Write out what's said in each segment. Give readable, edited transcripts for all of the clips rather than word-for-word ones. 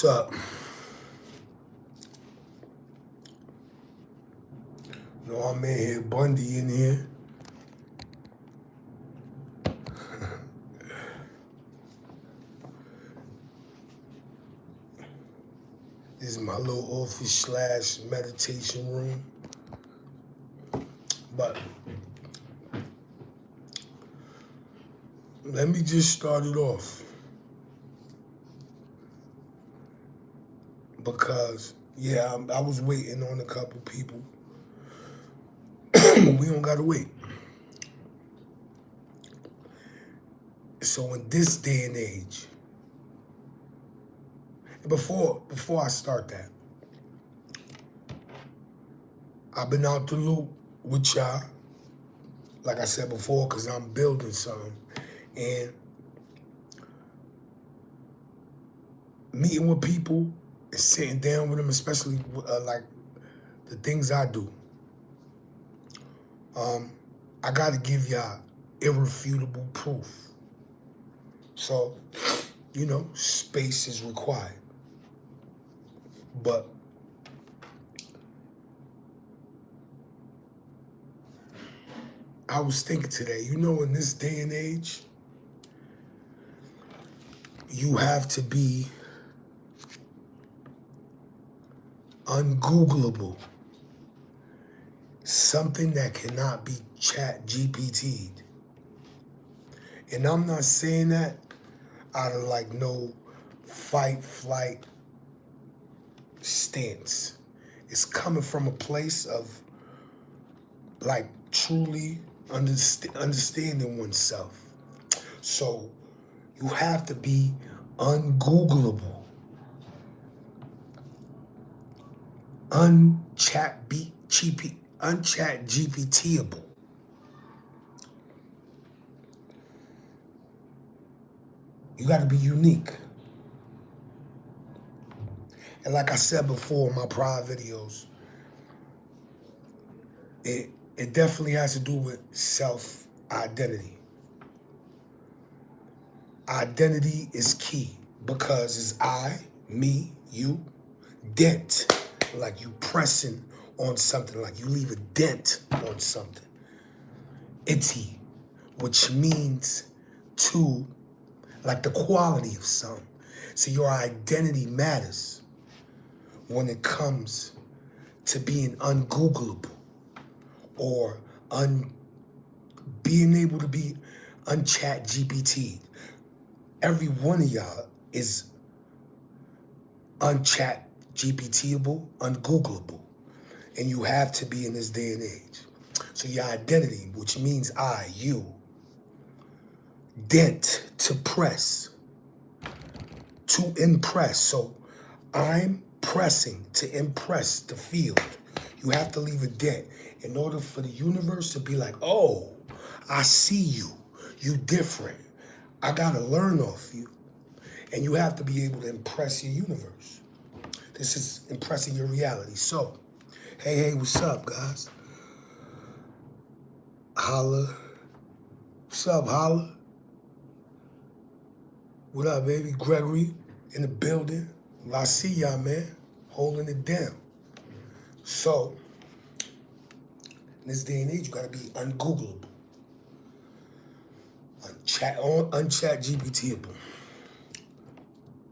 What's up? No, I'm in here, Bundy in here. This is my little office slash meditation room. But let me just start it off. Because, yeah, I was waiting on a couple people. We don't gotta wait. So in this day and age, before I start that, I've been out the loop with y'all, like I said before, because I'm building something. And meeting with people and sitting down with them, especially like the things I do, I got to give y'all irrefutable proof. So, space is required. But I was thinking today, in this day and age, you have to be ungoogleable. Something that cannot be chat GPT'd. And I'm not saying that out of like no fight, flight stance. It's coming from a place of like truly understanding oneself. So you have to be ungoogleable, unchat GPTable. You got to be unique. And like I said before in my prior videos, it definitely has to do with self-identity. Identity is key because it's I, me, you, dent. Like you pressing on something, like you leave a dent on something. Itty, which means to, like the quality of something. So your identity matters when it comes to being ungoogleable or being able to be unchat GPT. Every one of y'all is unchat GPTable, ungoogleable. And you have to be in this day and age. So your identity, which means I, you, dent, to press, to impress. So I'm pressing to impress the field. You have to leave a dent in order for the universe to be like, oh, I see you. You different. I gotta learn off you. And you have to be able to impress your universe. This is impressing your reality. So, hey, what's up, guys? Holla. What's up, Holla? What up, baby? Gregory in the building. Well, I see y'all, man, holding it down. So, in this day and age, you gotta be ungoogleable. Unchat GPTable.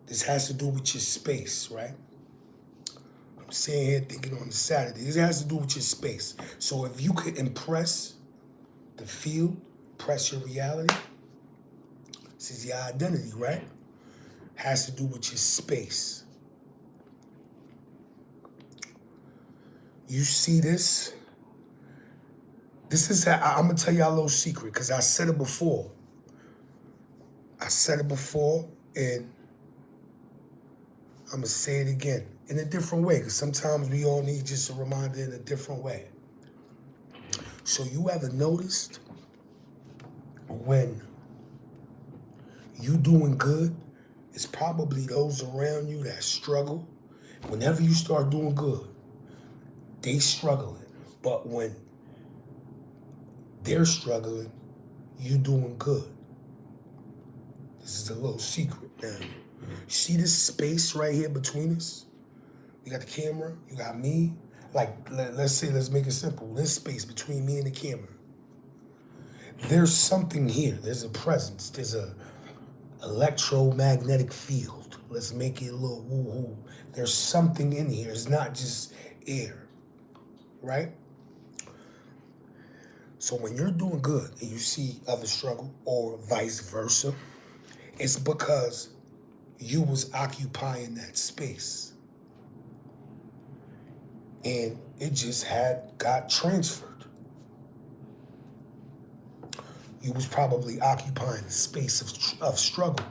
This has to do with your space, right? I'm sitting here thinking on the Saturday. This has to do with your space. So if you could impress the field, impress your reality, this is your identity, right? Has to do with your space. You see this? This is how, I'm gonna tell y'all a little secret, because I said it before. And I'm gonna say it again in a different way, because sometimes we all need just a reminder in a different way. So you ever noticed when you doing good, it's probably those around you that struggle. Whenever you start doing good, they struggling. But when they're struggling, you doing good. This is a little secret now. See this space right here between us? You got the camera, you got me. Like, let's make it simple. This space between me and the camera. There's something here. There's a presence. There's a electromagnetic field. Let's make it a little woo-hoo. There's something in here. It's not just air, right? So when you're doing good and you see others struggle, or vice versa, it's because you was occupying that space. And it just got transferred. You was probably occupying the space of struggle.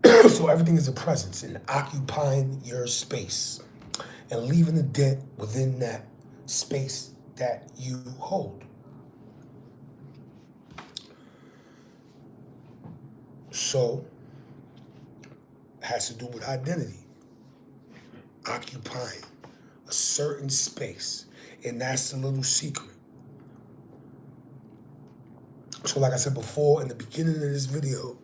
So everything is a presence, and occupying your space and leaving a dent within that space that you hold. So it has to do with identity. Occupying a certain space, and that's the little secret. So like I said before in the beginning of this video,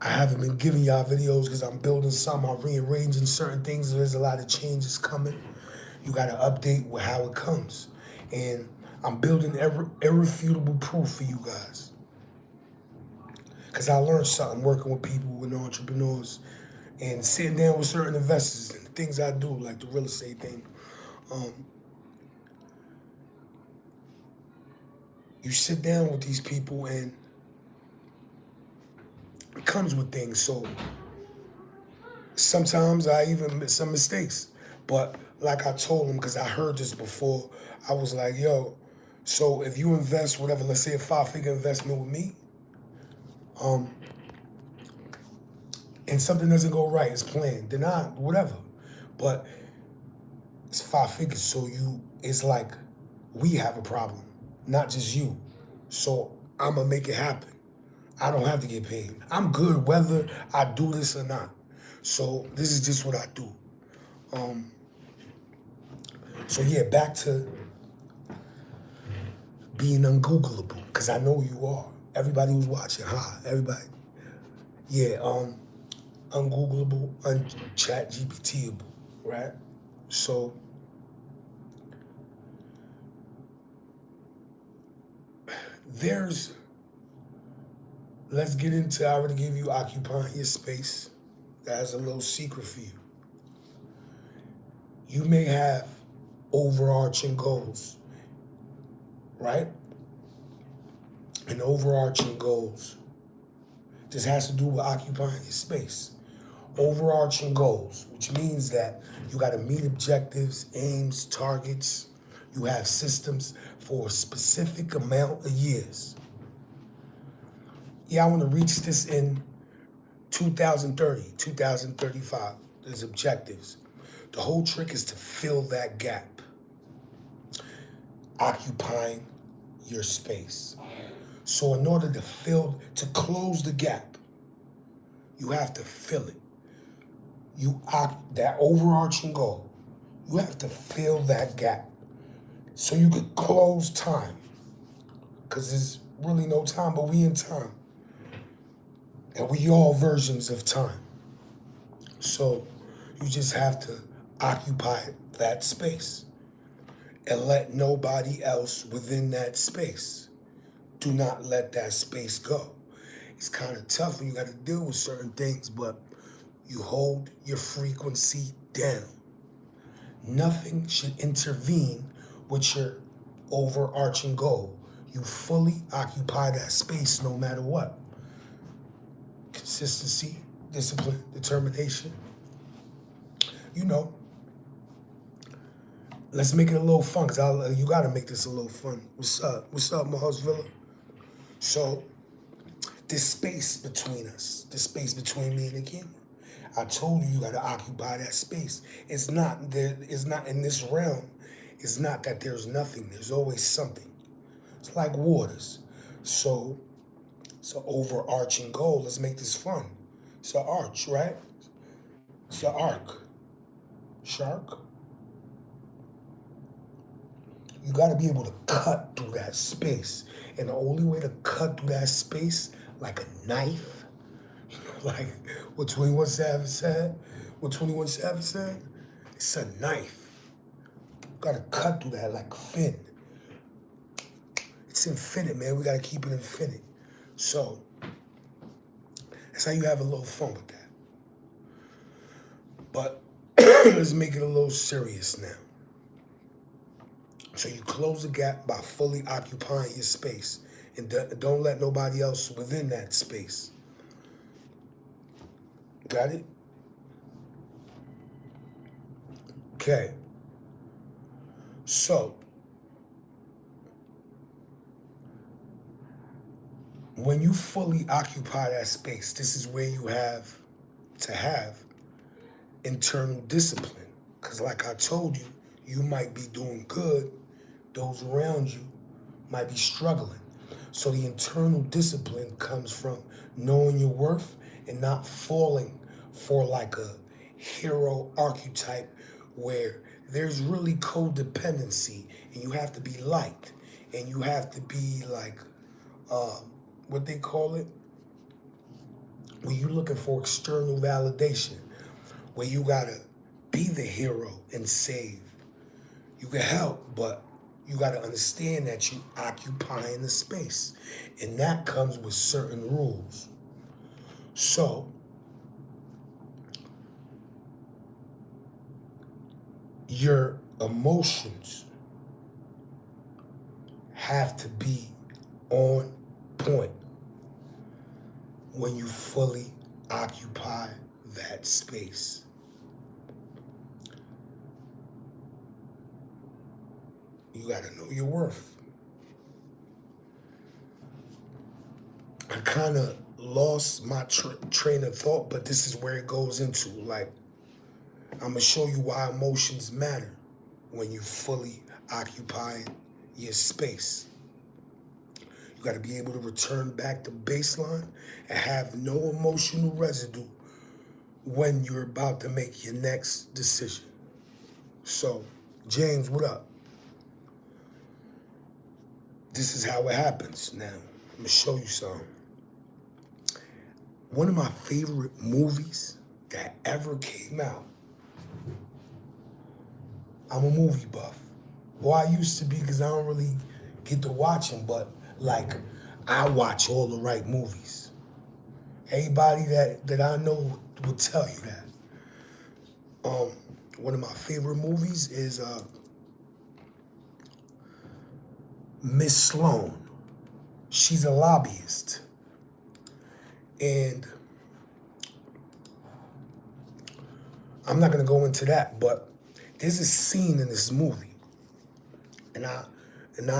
I haven't been giving y'all videos because I'm building some, I'm rearranging certain things. There's a lot of changes coming. You got to update with how it comes. And I'm building irrefutable proof for you guys. Because I learned something working with people, with entrepreneurs, and sitting down with certain investors and the things I do, like the real estate thing. You sit down with these people and it comes with things. So sometimes I even make some mistakes. But like I told them, because I heard this before, I was like, yo, so if you invest whatever, let's say a 5-figure investment with me, and something doesn't go right, it's planned, then whatever. But it's 5 figures, so it's like we have a problem, not just you. So I'm gonna make it happen. I don't have to get paid. I'm good whether I do this or not. So this is just what I do. So yeah, back to being ungoogleable, because I know you are. Everybody who's watching, hi, everybody. Yeah, ungoogleable, ChatGPTable, right? So let's get into, I already gave you occupying your space. That's a little secret for you. You may have overarching goals, right? And overarching goals. This has to do with occupying your space. Overarching goals, which means that you got to meet objectives, aims, targets. You have systems for a specific amount of years. Yeah, I want to reach this in 2030, 2035. There's objectives. The whole trick is to fill that gap. Occupying your space. So in order to close the gap, you have to fill it. That overarching goal, you have to fill that gap so you could close time. Because there's really no time, but we in time. And we all versions of time. So you just have to occupy that space and let nobody else within that space. Do not let that space go. It's kind of tough when you got to deal with certain things, but you hold your frequency down. Nothing should intervene with your overarching goal. You fully occupy that space no matter what. Consistency, discipline, determination. You know, let's make it a little fun, because you got to make this a little fun. What's up? What's up, Mahomes Villa? So, this space between us, this space between me and the camera, I told you got to occupy that space. It's not in this realm. It's not that there's nothing. There's always something. It's like waters. So it's an overarching goal. Let's make this fun. It's an arch, right? It's an arc. Shark. You got to be able to cut through that space. And the only way to cut through that space, like a knife, Like what 21 Savage said? What 21 Savage said? It's a knife. Gotta cut through that like fin. It's infinite, man. We gotta keep it infinite. So that's how you have a little fun with that. But let's make it a little serious now. So you close the gap by fully occupying your space. And don't let nobody else within that space. Got it? Okay. So, when you fully occupy that space, this is where you have to have internal discipline. Because like I told you, you might be doing good. Those around you might be struggling. So the internal discipline comes from knowing your worth and not falling for like a hero archetype where there's really codependency and you have to be liked and you have to be like, what they call it? When you're looking for external validation, where you gotta be the hero and save. You can help, but you gotta understand that you occupying the space. And that comes with certain rules. So, your emotions have to be on point when you fully occupy that space. You gotta know your worth. I kind of lost my train of thought, but this is where it goes into. Like, I'm gonna show you why emotions matter when you fully occupy your space. You gotta be able to return back to baseline and have no emotional residue when you're about to make your next decision. So, James, what up? This is how it happens now. I'm gonna show you something. One of my favorite movies that ever came out. I'm a movie buff. Well, I used to be because I don't really get to watch them, but like I watch all the right movies. Everybody that I know will tell you that. One of my favorite movies is Miss Sloane. She's a lobbyist. And I'm not gonna go into that, but there's a scene in this movie, and I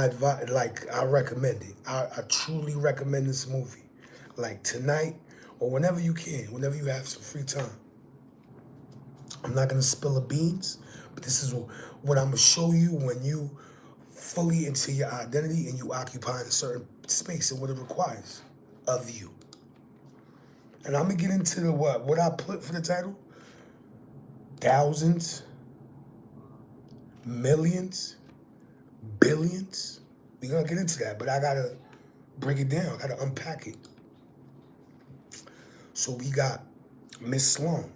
advise, like, I recommend it. I truly recommend this movie, like tonight or whenever you can, whenever you have some free time. I'm not gonna spill the beans, but this is what I'm gonna show you when you fully into your identity and you occupy a certain space and what it requires of you. And I'm gonna get into the what I put for the title. Thousands, millions, billions. We're gonna get into that, but I gotta break it down. I gotta unpack it. So we got Miss Sloane.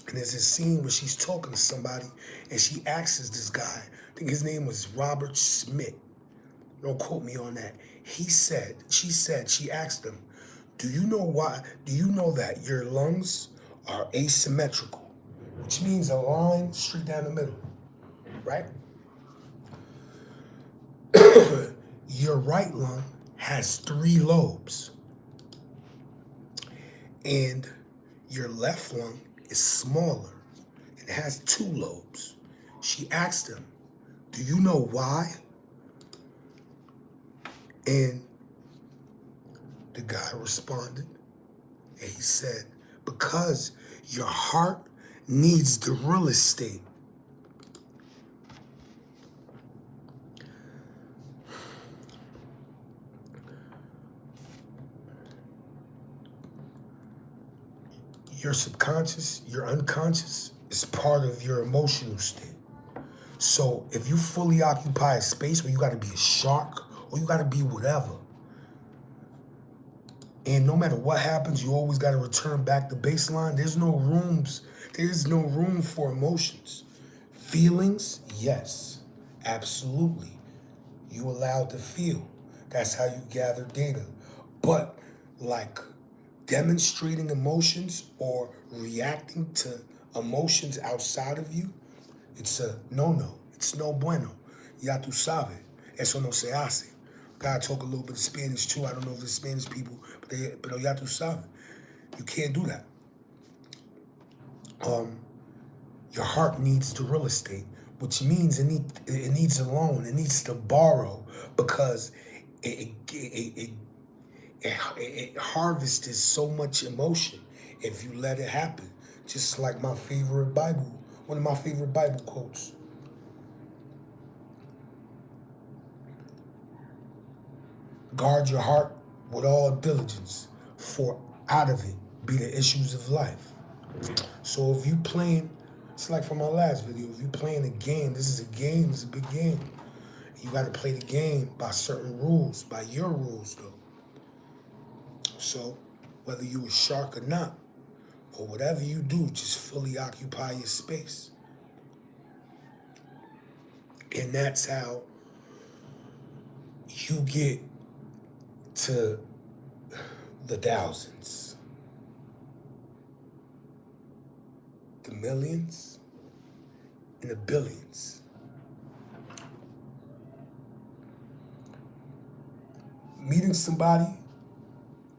And there's this scene where she's talking to somebody and she asks this guy, I think his name was Robert Smith. Don't quote me on that. She asked him, do you know that your lungs are asymmetrical? Which means a line straight down the middle, right? Your right lung has 3 lobes. And your left lung is smaller. It has 2 lobes. She asked him, do you know why? And the guy responded, and he said, because your heart needs the real estate. Your subconscious, your unconscious is part of your emotional state. So if you fully occupy a space where you gotta be a shark or you gotta be whatever, And no matter what happens, you always got to return back to baseline. There's no room for emotions. Feelings, yes, absolutely. You allowed to feel. That's how you gather data. But like demonstrating emotions or reacting to emotions outside of you, it's a no-no. It's no bueno. Ya tú sabes. Eso no se hace. God talk a little bit of Spanish too. I don't know if it's Spanish people, but ya tú sabes. You can't do that. Your heart needs the real estate, which means it needs a loan. It needs to borrow because it harvests so much emotion if you let it happen. Just like my favorite Bible, one of my favorite Bible quotes. Guard your heart with all diligence, for out of it be the issues of life. So if you playing, it's like from my last video, if you playing a game, this is a game, it's a big game. You got to play the game by certain rules, by your rules though. So whether you a shark or not, or whatever you do, just fully occupy your space. And that's how you get to the thousands, the millions, and the billions. Meeting somebody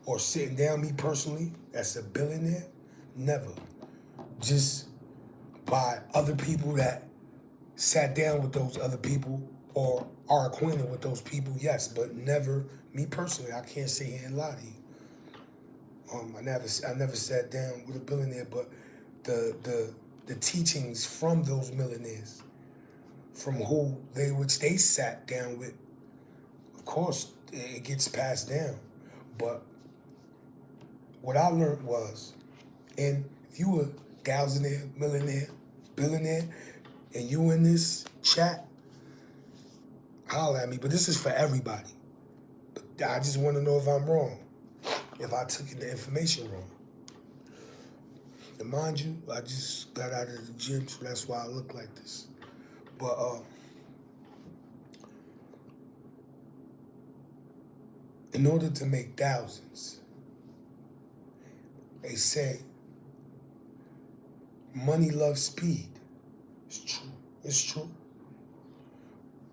or sitting down, me personally, that's a billionaire, never. Just by other people that sat down with those other people or are acquainted with those people, yes, but never, me personally, I can't sit here and lie to you. I never sat down with a billionaire, but the teachings from those millionaires, from which they sat down with, of course, it gets passed down. But what I learned was, and if you a thousandaire, millionaire, billionaire, and you in this chat, holler at me. But this is for everybody. But I just want to know if I'm wrong, if I took the information wrong. And mind you, I just got out of the gym, so that's why I look like this. But in order to make thousands, they say money loves speed. It's true. It's true.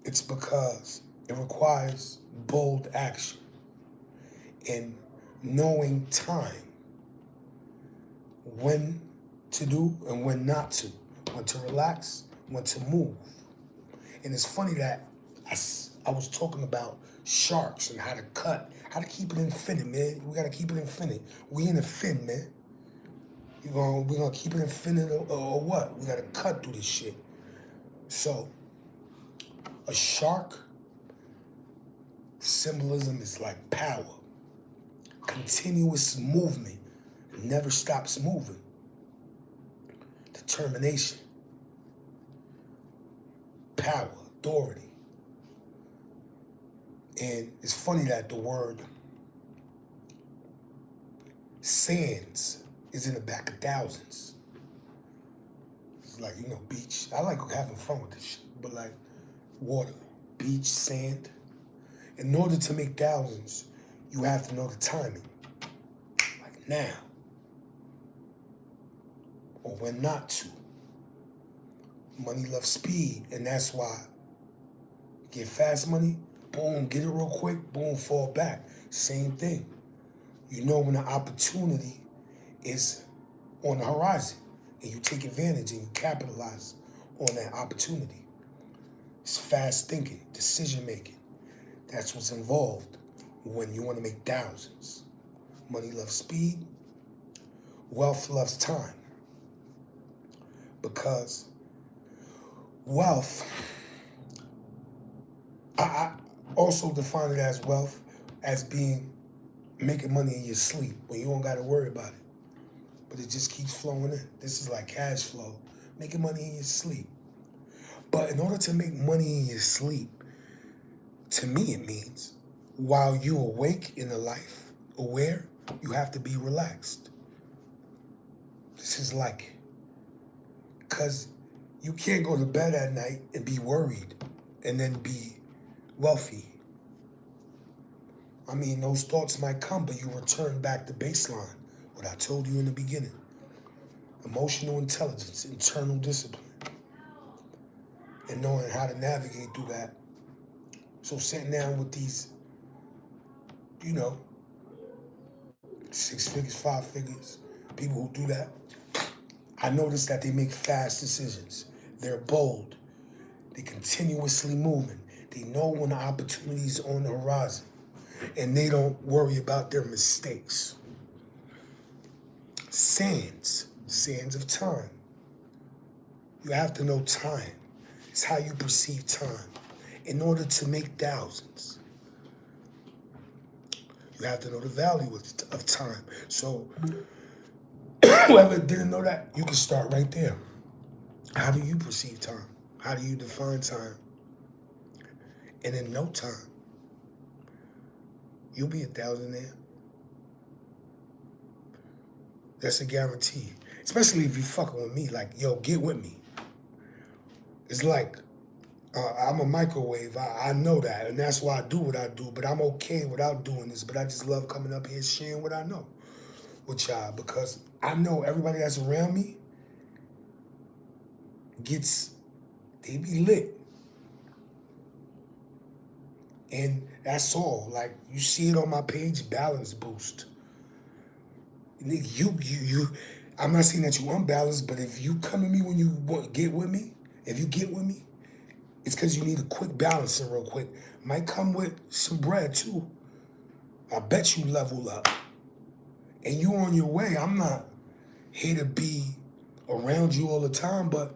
It's because it requires bold action and knowing time, when to do and when not to, when to relax, when to move. And it's funny that I was talking about sharks and how to keep it infinite, man. We gotta keep it infinite. We in the fin, man. We're gonna keep it infinite or what? We gotta cut through this shit. So, a shark symbolism is like power, continuous movement, never stops moving, determination, power, authority. And it's funny that the word sands is in the back of thousands. It's like, beach. I like having fun with this shit, but like water, beach, sand. In order to make thousands, you have to know the timing. Like now. Or when not to. Money loves speed, and that's why get fast money, boom, get it real quick, boom, fall back. Same thing. You know when the opportunity is on the horizon, and you take advantage and you capitalize on that opportunity. It's fast thinking, decision making. That's what's involved when you want to make thousands. Money loves speed. Wealth loves time. Because wealth, I also define it as wealth as making money in your sleep when you don't got to worry about it. But it just keeps flowing in. This is like cash flow, making money in your sleep. But in order to make money in your sleep, to me it means while you awake in the life, aware, You have to be relaxed. This is like, because you can't go to bed at night and be worried and then be wealthy. I mean, those thoughts might come, but you return back to baseline, what I told you in the beginning. Emotional intelligence, internal discipline, and knowing how to navigate through that. So sitting down with these, you know, 6 figures, 5 figures, people who do that, I notice that they make fast decisions. They're bold. They're continuously moving. They know when the opportunity is on the horizon. And they don't worry about their mistakes. Sands of time. You have to know time. It's how you perceive time. In order to make thousands, you have to know the value of time. So whoever didn't know that, you can start right there. How do you perceive time? How do you define time? And in no time, you'll be a thousandaire. That's a guarantee. Especially if you fucking with me, like, yo, get with me. It's like, I'm a microwave. I know that, and that's why I do what I do, but I'm okay without doing this, but I just love coming up here sharing what I know with y'all, because I know everybody that's around me they be lit. And that's all. Like, you see it on my page, balance boost. I'm not saying that you unbalanced, but if you come to me when you get with me, it's because you need a quick balancing real quick. Might come with some bread too. I bet you level up. And you on your way. I'm not here to be around you all the time, but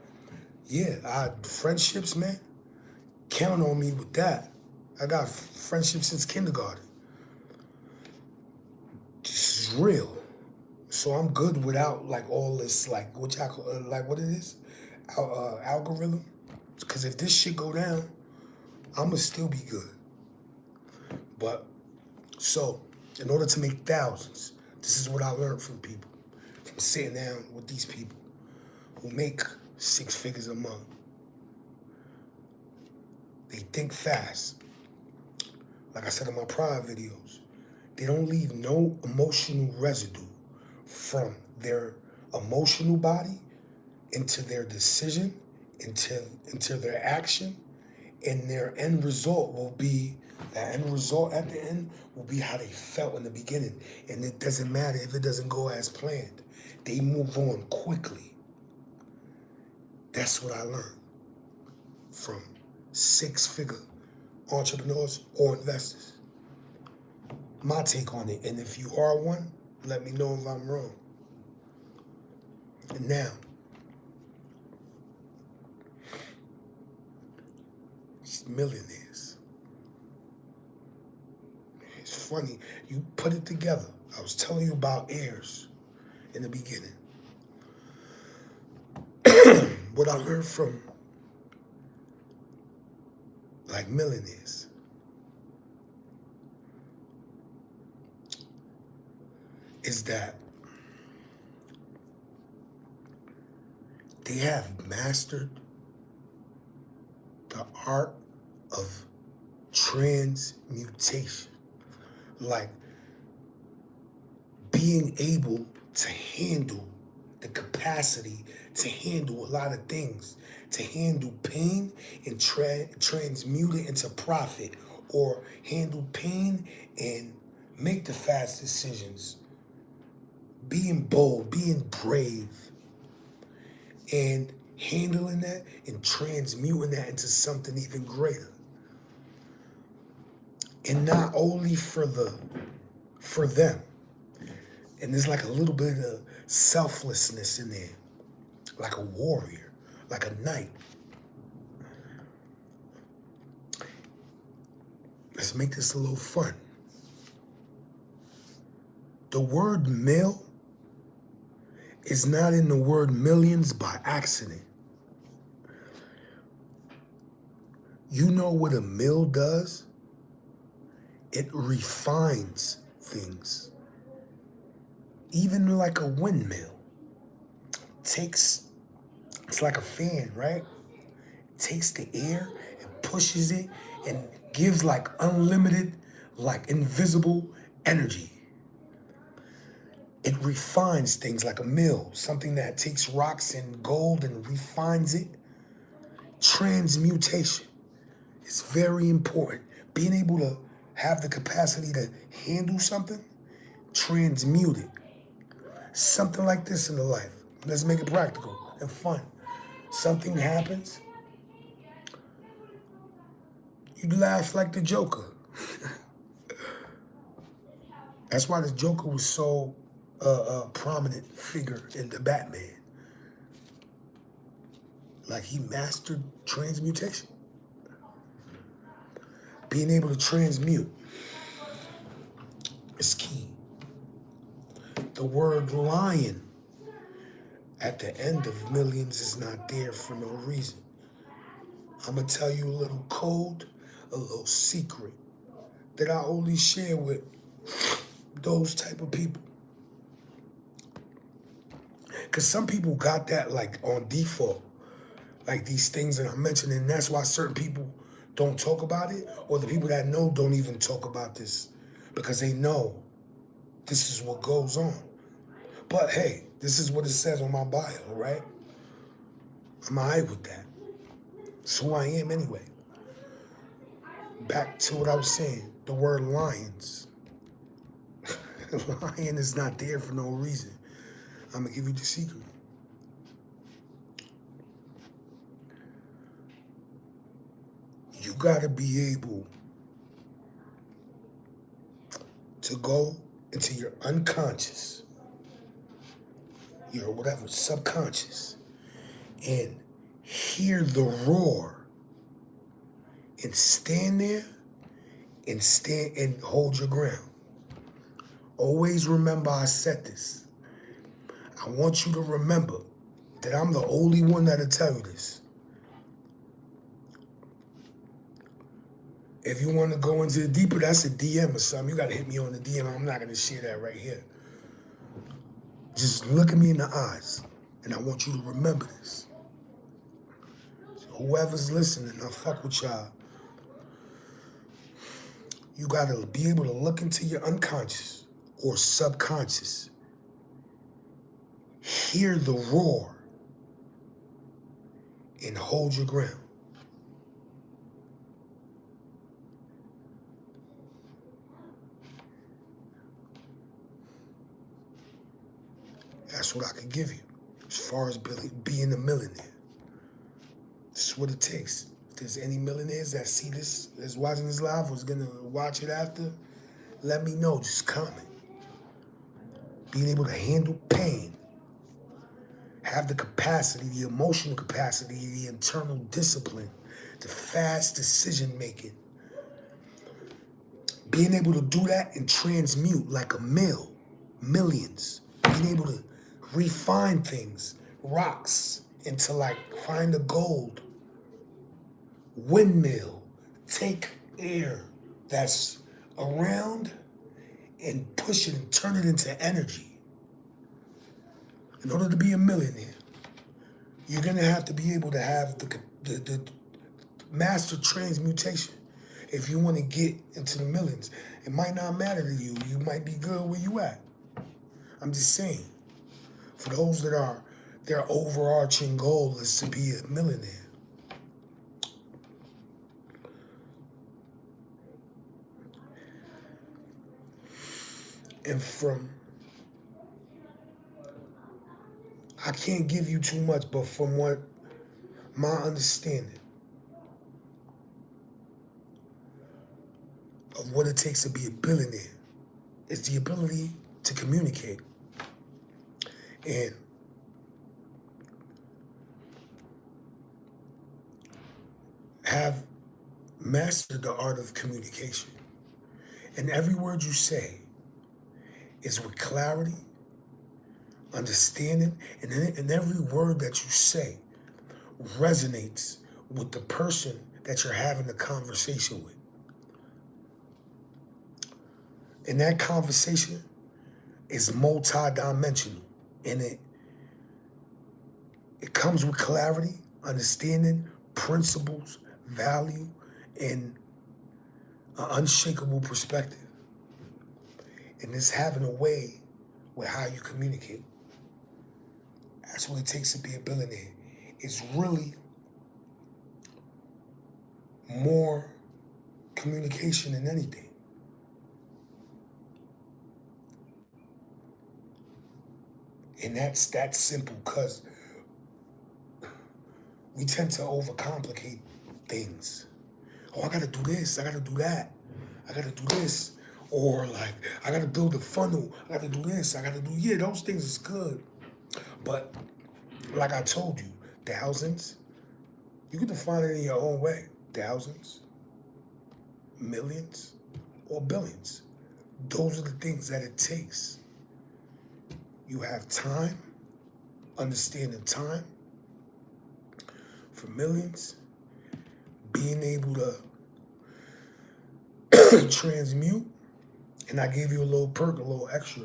yeah, friendships, man, count on me with that. I got friendships since kindergarten. This is real. So I'm good without like all this, like what y'all call, like what it is, algorithm. Because if this shit go down, I'ma still be good. But so, in order to make thousands, this is what I learned from people, from sitting down with these people who make 6 figures a month. They think fast. Like I said in my prior videos, they don't leave no emotional residue from their emotional body into their decision, into their action, and their end result will be, that end result at the end will be how they felt in the beginning. And it doesn't matter if it doesn't go as planned. They move on quickly. That's what I learned from 6-figure entrepreneurs or investors. My take on it. And if you are one, let me know if I'm wrong. And now, millionaires. It's funny, you put it together. I was telling you about heirs in the beginning. What I learned from like millionaires is that they have mastered the art of transmutation. Like being able to handle the capacity to handle a lot of things, to handle pain and transmute it into profit, or handle pain and make the fast decisions. Being bold, being brave, and handling that and transmuting that into something even greater. And not only for them. And there's like a little bit of selflessness in there, like a warrior, like a knight. Let's make this a little fun. The word mill is not in the word millions by accident. You know what a mill does? It refines things. Even like a windmill it's like a fan, right? Takes the air and pushes it and gives like unlimited, like invisible energy. It refines things like a mill, something that takes rocks and gold and refines it. Transmutation is very important. Being able to have the capacity to handle something, transmute it. Something like this in the life. Let's make it practical and fun. Something happens, you laugh like the Joker. That's why the Joker was so prominent figure in the Batman. Like he mastered transmutation. Being able to transmute is key. The word lion at the end of millions is not there for no reason. I'm gonna tell you a little code, a little secret that I only share with those type of people. Because some people got that like on default, like these things that I'm mentioning. And that's why certain people don't talk about it, or the people that know don't even talk about this because they know this is what goes on. But hey, this is what it says on my bio, right? I'm all right with that. It's who I am anyway. Back to what I was saying, the word lions. Lion is not there for no reason. I'm gonna give you the secret. You gotta be able to go into your unconscious, your whatever, subconscious, and hear the roar and stand there and stand and hold your ground. Always remember I said this. I want you to remember that I'm the only one that'll tell you this. If you want to go into it deeper, that's a DM or something. You got to hit me on the DM. I'm not going to share that right here. Just look at me in the eyes, and I want you to remember this. So whoever's listening, I fuck with y'all. You got to be able to look into your unconscious or subconscious. Hear the roar and hold your ground. That's what I can give you as far as being a millionaire. This is what it takes. If there's any millionaires that see this, that's watching this live, who's gonna watch it after, let me know. Just comment. Being able to handle pain, have the capacity, the emotional capacity, the internal discipline, the fast decision making. Being able to do that and transmute like a mill, millions. Being able to refine things, rocks, into like find the gold. Windmill, take air that's around and push it and turn it into energy. In order to be a millionaire, you're gonna have to be able to have the master transmutation. If you want to get into the millions, it might not matter to you. You might be good where you at. I'm just saying. For those that are, their overarching goal is to be a millionaire. And I can't give you too much, but from what my understanding of what it takes to be a billionaire is the ability to communicate and have mastered the art of communication. And every word you say is with clarity, understanding, and every word that you say resonates with the person that you're having a conversation with. And that conversation is multi-dimensional, and it comes with clarity, understanding, principles, value, and an unshakable perspective. And it's having a way with how you communicate. That's what it takes to be a billionaire. It's really more communication than anything. And that's that simple, because we tend to overcomplicate things. Oh, I gotta do this, I gotta do that, I gotta do this. Or like, I gotta build a funnel, I gotta do this, I gotta do, yeah, those things is good. But like I told you, thousands, you can define it in your own way. Thousands, millions, or billions. Those are the things that it takes. You have time, understanding time. For millions, being able to transmute, and I gave you a little perk, a little extra.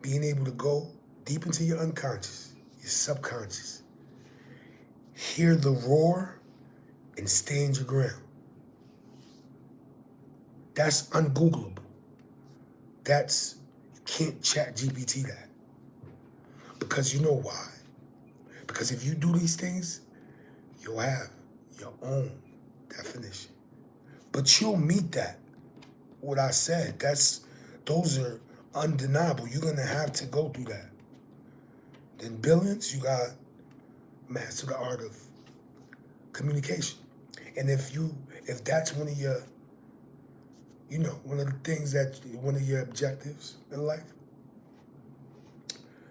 Being able to go deep into your unconscious, your subconscious, hear the roar, and stand your ground. That's ungoogleable. That's, you can't chat GPT that. Because you know why? Because if you do these things, you'll have your own definition. But you'll meet that. What I said, those are undeniable. You're gonna have to go through that. Then billions, you got master the art of communication. And if that's one of your, one of the things one of your objectives in life,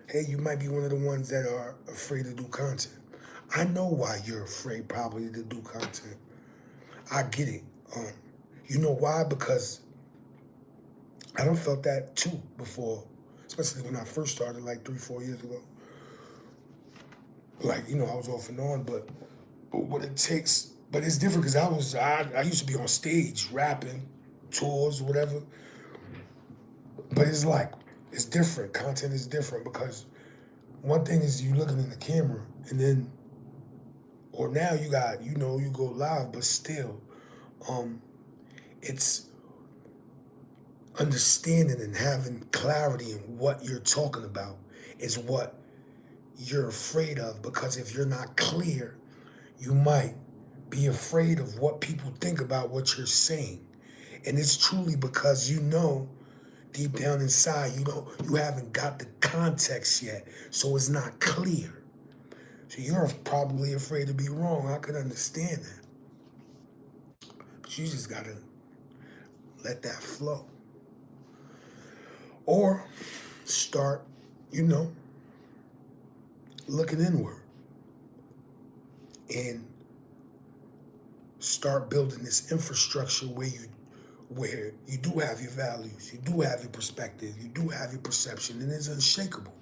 hey, you might be one of the ones that are afraid to do content. I know why you're afraid probably to do content. I get it. You know why? Because I done felt that too before, especially when I first started like 3-4 years ago. Like, I was off and on, but what it takes, but it's different because I used to be on stage rapping, tours, whatever. But it's different. Content is different because one thing is you looking in the camera and then, or now you got, you go live, but still, it's understanding and having clarity in what you're talking about is what you're afraid of, because if you're not clear, you might be afraid of what people think about what you're saying. And it's truly because deep down inside, you haven't got the context yet, so it's not clear. So you're probably afraid to be wrong. I can understand that. But you just gotta let that flow. Or start, looking inward and start building this infrastructure where you do have your values, you do have your perspective, you do have your perception, and it's unshakable.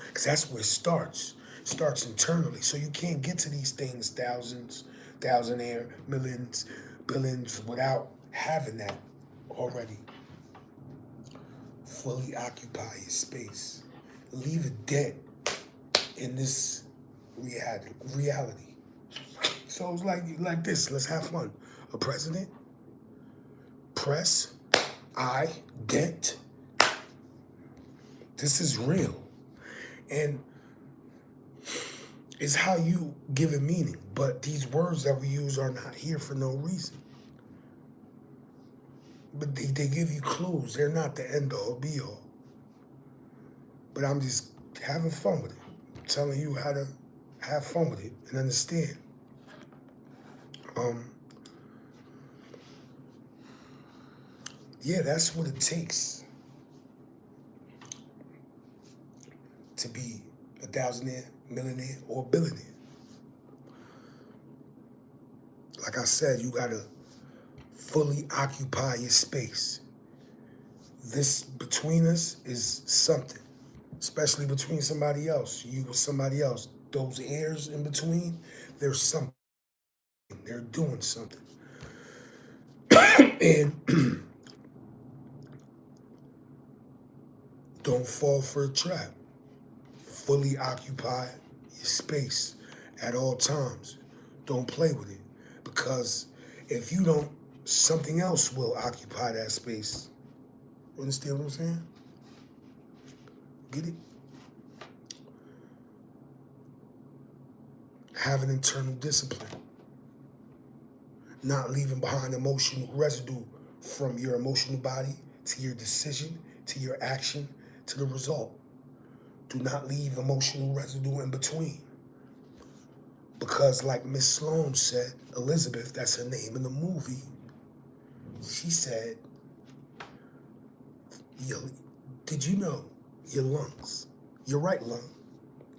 Because that's where it starts. It starts internally. So you can't get to these things, thousandaire, millions, billions, without having that already. Fully occupy your space. Leave a dent in this reality. So it's like this. Let's have fun. A president, press, dent. This is real. And it's how you give it meaning. But these words that we use are not here for no reason. But they give you clues. They're not the end all be all. But I'm just having fun with it. I'm telling you how to have fun with it and understand. Yeah, that's what it takes to be a thousandaire, millionaire, or billionaire. Like I said, you gotta fully occupy your space. This between us is something, especially between somebody else, you with somebody else. Those airs in between, there's something. They're doing something. And Don't fall for a trap. Fully occupy your space at all times. Don't play with it. Because if you don't, something else will occupy that space. You understand what I'm saying? Get it? Have an internal discipline. Not leaving behind emotional residue from your emotional body to your decision, to your action, to the result. Do not leave emotional residue in between. Because like Miss Sloan said, Elizabeth, that's her name in the movie, she said, did you know your lungs, your right lung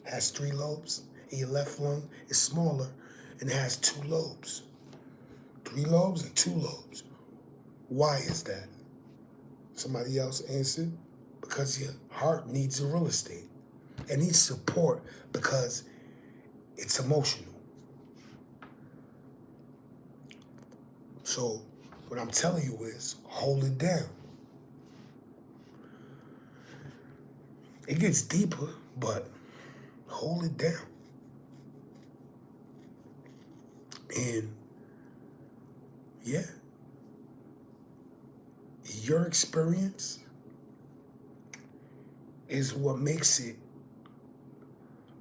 has 3 lobes, and your left lung is smaller and has 2 lobes? 3 lobes and 2 lobes. Why is that? Somebody else answered, because your heart needs a real estate. It needs support because it's emotional. So what I'm telling you is hold it down. It gets deeper, but hold it down. And yeah, your experience is what makes it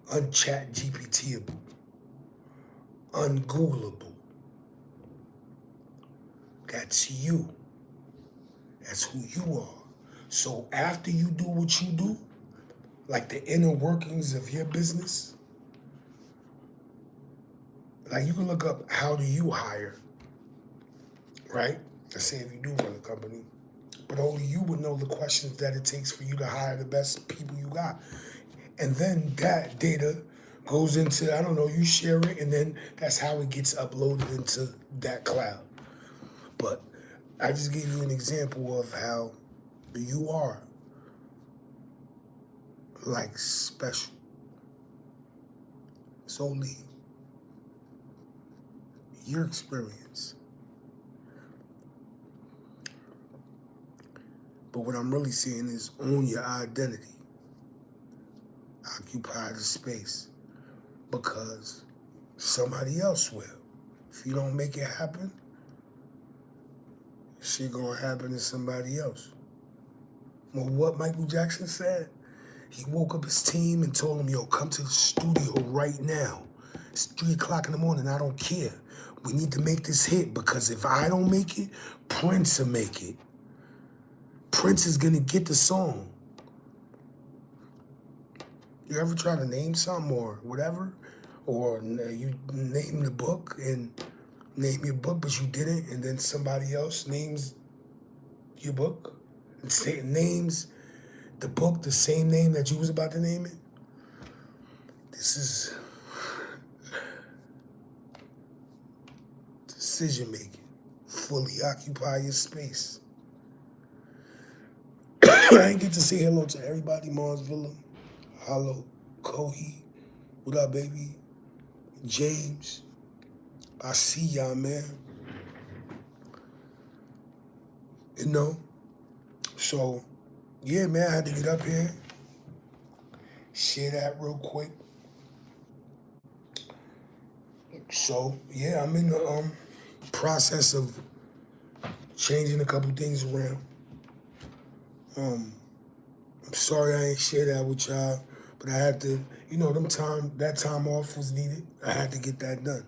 unchat GPTable, ungoogleable. That's you. That's who you are. So after you do what you do, like the inner workings of your business, like you can look up how do you hire, right? Let's say if you do run a company, but only you would know the questions that it takes for you to hire the best people you got. And then that data goes into, I don't know, you share it, and then that's how it gets uploaded into that cloud. But I just gave you an example of how you are like special. It's only your experience. But what I'm really saying is own your identity. Occupy the space. Because somebody else will. If you don't make it happen, shit gonna happen to somebody else. Well, what Michael Jackson said, he woke up his team and told them, yo, come to the studio right now. It's 3 o'clock in the morning, I don't care. We need to make this hit because if I don't make it, Prince will make it. Prince is gonna get the song. You ever try to name something or whatever? Or you name the book and name your book, but you didn't, and then somebody else names your book and names the book the same name that you was about to name it? This is decision making. Fully occupy your space. I didn't get to say hello to everybody. Mars Villa, hello, Kohi, what up, baby? James, I see y'all, man. You know? So, yeah, man, I had to get up here, share that real quick. So, yeah, I'm in the process of changing a couple things around. I'm sorry I ain't share that with y'all, but I had to, you know, that time off was needed. I had to get that done.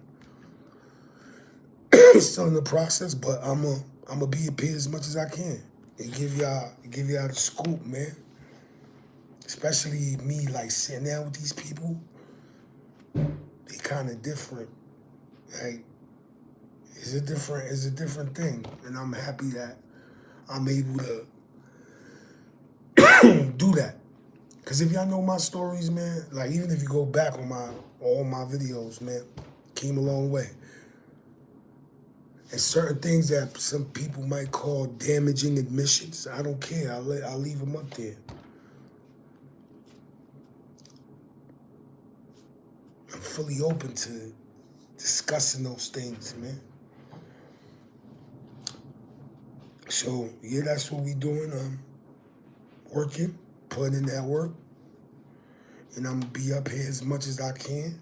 Still in the process, but I'm gonna be up here as much as I can and give y'all the scoop, man. Especially me, like sitting down with these people, they kind of different. Like it's a different thing, and I'm happy that I'm able to do that. Cause if y'all know my stories, man, like even if you go back on all my videos, man, came a long way. And certain things that some people might call damaging admissions, I don't care. I'll leave them up there. I'm fully open to discussing those things, man. So yeah, that's what we doing. Working, putting in that work. And I'm going to be up here as much as I can.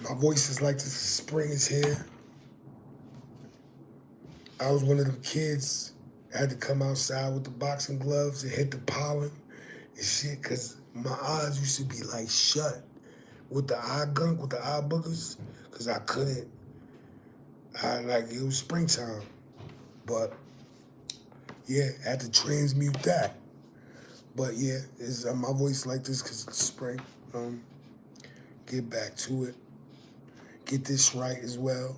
My voice is like this. Spring is here. I was one of them kids that had to come outside with the boxing gloves and hit the pollen and shit, because my eyes used to be like shut with the eye gunk, with the eye boogers, because I couldn't. It was springtime. But yeah, I had to transmute that. But yeah, it's my voice like this because it's spring. Get back to it. Get this right as well.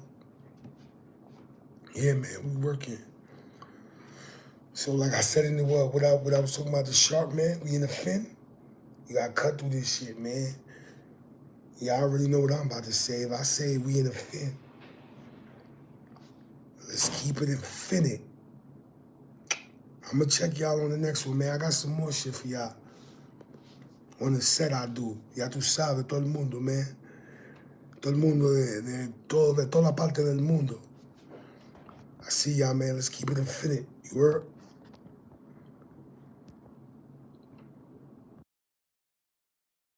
Yeah, man, we working. So like I said in the what I was talking about the shark, man, we in the fin. You gotta cut through this shit, man. Yeah, I already know what I'm about to say. If I say we in the fin, let's keep it infinite. I'm gonna check y'all on the next one, man. I got some more shit for y'all. On the set I do. Ya tú sabes, todo el mundo, man. Todo el mundo de toda la parte del mundo. I see y'all, man. Let's keep it infinite. You heard?